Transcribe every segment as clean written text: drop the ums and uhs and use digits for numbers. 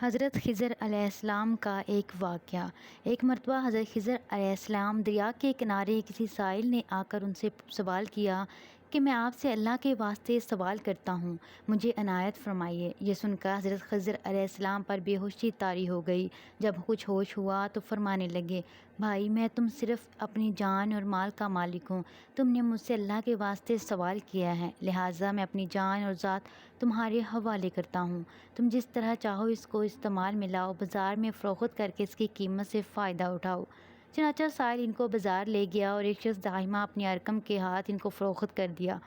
حضرت خضر علیہ السلام کا ایک واقعہ۔ ایک مرتبہ حضرت خضر علیہ السلام دریا کے کنارے کسی سائل نے آ کر ان سے سوال کیا کہ میں آپ سے اللہ کے واسطے سوال کرتا ہوں، مجھے عنایت فرمائیے۔ یہ سن کر حضرت خضر علیہ السلام پر بے ہوشی طاری ہو گئی۔ جب کچھ ہوش ہوا تو فرمانے لگے، بھائی میں تم صرف اپنی جان اور مال کا مالک ہوں، تم نے مجھ سے اللہ کے واسطے سوال کیا ہے، لہٰذا میں اپنی جان اور ذات تمہارے حوالے کرتا ہوں، تم جس طرح چاہو اس کو استعمال میں لاؤ، بازار میں فروخت کر کے اس کی قیمت سے فائدہ اٹھاؤ۔ چنانچہ سائل ان کو بازار لے گیا اور ایک شخص دائمہ اپنے ارکم کے ہاتھ ان کو فروخت کر دیا۔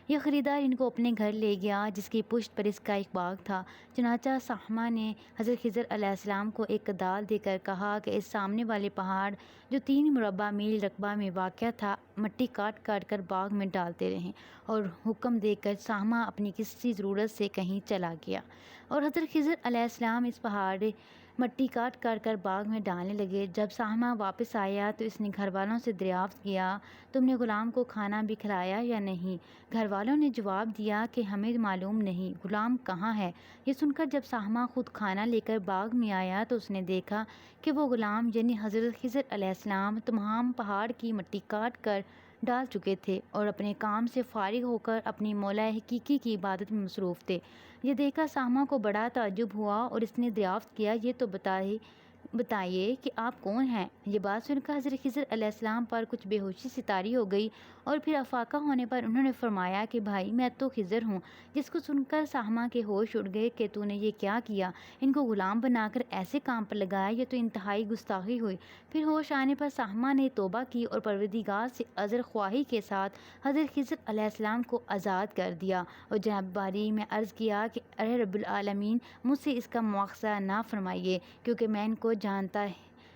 یہ خریدار ان کو اپنے گھر لے گیا جس کی پشت پر اس کا ایک باغ تھا۔ چنانچہ سہمہ نے حضرت خضر علیہ السلام کو ایک کدال دے کر کہا کہ اس سامنے والے پہاڑ جو 3 مربع میل رقبہ میں واقع تھا، مٹی کاٹ کاٹ کر باغ میں ڈالتے رہیں، اور حکم دے کر سہمہ اپنی کسی ضرورت سے کہیں چلا گیا، اور حضرت خضر علیہ السلام اس پہاڑ مٹی کاٹ کاٹ کر باغ میں ڈالنے لگے۔ جب سہمہ واپس آیا تو اس نے گھر والوں سے دریافت کیا، تم نے غلام کو کھانا بھی کھلایا یا نہیں؟ گھر والوں نے جواب دیا کہ ہمیں معلوم نہیں، غلام کہاں ہے؟ یہ سن کر جب سہمہ خود کھانا لے کر باغ میں آیا تو اس نے دیکھا کہ وہ غلام یعنی حضرت خضر علیہ السلام تمام پہاڑ کی مٹی کاٹ کر ڈال چکے تھے اور اپنے کام سے فارغ ہو کر اپنی مولا حقیقی کی عبادت میں مصروف تھے۔ یہ دیکھ کر سہمہ کو بڑا تعجب ہوا اور اس نے دریافت کیا، یہ تو بتائیے کہ آپ کون ہیں؟ یہ بات سن کر حضرت خضر علیہ السلام پر کچھ بے ہوشی سی طاری ہو گئی، اور پھر افاقہ ہونے پر انہوں نے فرمایا کہ بھائی میں تو خضر ہوں۔ جس کو سن کر سہمہ کے ہوش اڑ گئے کہ تو نے یہ کیا کیا، ان کو غلام بنا کر ایسے کام پر لگایا، یہ تو انتہائی گستاخی ہوئی۔ پھر ہوش آنے پر سہمہ نے توبہ کی اور پروردگار سے عذر خواہی کے ساتھ حضرت خضر علیہ السلام کو آزاد کر دیا، اور جناب باری میں عرض کیا کہ اے رب العالمین مجھ سے اس کا مواخذہ نہ فرمائیے کیونکہ میں ان کو جانتا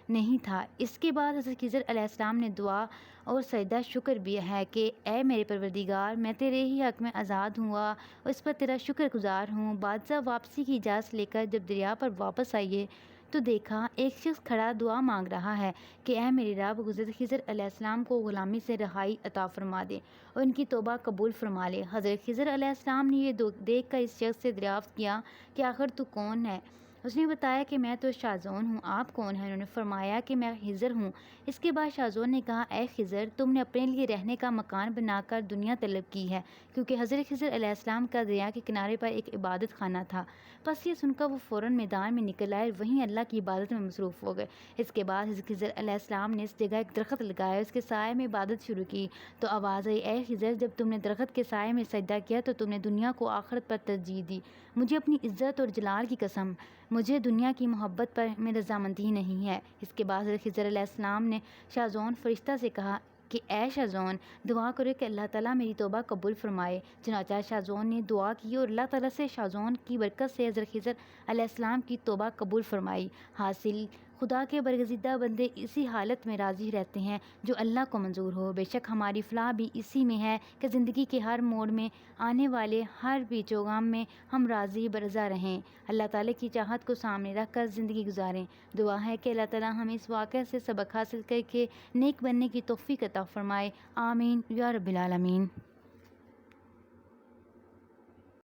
نہیں تھا۔ اس کے بعد حضرت خضر علیہ السلام نے دعا اور سجدہ شکر بھی ہے کہ اے میرے پروردگار، میں تیرے ہی حق میں آزاد ہوا اور اس پر تیرا شکر گزار ہوں۔ بادشاہ واپسی کی اجازت لے کر جب دریا پر واپس آئے تو دیکھا ایک شخص کھڑا دعا مانگ رہا ہے کہ اے میرے رب، حضرت خضر علیہ السلام کو غلامی سے رہائی عطا فرما دے اور ان کی توبہ قبول فرما لے۔ حضرت خضر علیہ السلام نے یہ دیکھ کر اس شخص سے دریافت کیا کہ آخر تو کون ہے؟ اس نے بتایا کہ میں تو شازون ہوں، آپ کون ہیں؟ انہوں نے فرمایا کہ میں خضر ہوں۔ اس کے بعد شازون نے کہا، اے خضر، تم نے اپنے لیے رہنے کا مکان بنا کر دنیا طلب کی ہے، کیونکہ حضرت خضر علیہ السلام کا دریا کے کنارے پر ایک عبادت خانہ تھا۔ پس یہ سن کر وہ فوراً میدان میں نکل آئے اور وہیں اللہ کی عبادت میں مصروف ہو گئے۔ اس کے بعد حضرت خضر علیہ السلام نے اس جگہ ایک درخت لگایا، اس کے سائے میں عبادت شروع کی تو آواز آئی، اے خضر، جب تم نے درخت کے سائے میں سجدہ کیا تو تم نے دنیا کو آخرت پر ترجیح دی۔ مجھے اپنی عزت اور جلال کی قسم، مجھے دنیا کی محبت پر میں رضامندی نہیں ہے۔ اس کے بعد حضرت خضر علیہ السلام نے شازون فرشتہ سے کہا کہ اے شازون، دعا کرو کہ اللہ تعالیٰ میری توبہ قبول فرمائے۔ چنانچہ شازون نے دعا کی اور اللہ تعالیٰ سے شازون کی برکت سے حضرت خضر علیہ السلام کی توبہ قبول فرمائی۔ حاصل، خدا کے برگزیدہ بندے اسی حالت میں راضی رہتے ہیں جو اللہ کو منظور ہو۔ بے شک ہماری فلاح بھی اسی میں ہے کہ زندگی کے ہر موڑ میں آنے والے ہر پیچ و خم میں ہم راضی برضا رہیں، اللہ تعالیٰ کی چاہت کو سامنے رکھ کر زندگی گزاریں۔ دعا ہے کہ اللہ تعالیٰ ہمیں اس واقعہ سے سبق حاصل کر کے نیک بننے کی توفیق عطا فرمائے، آمین یا رب العالمین۔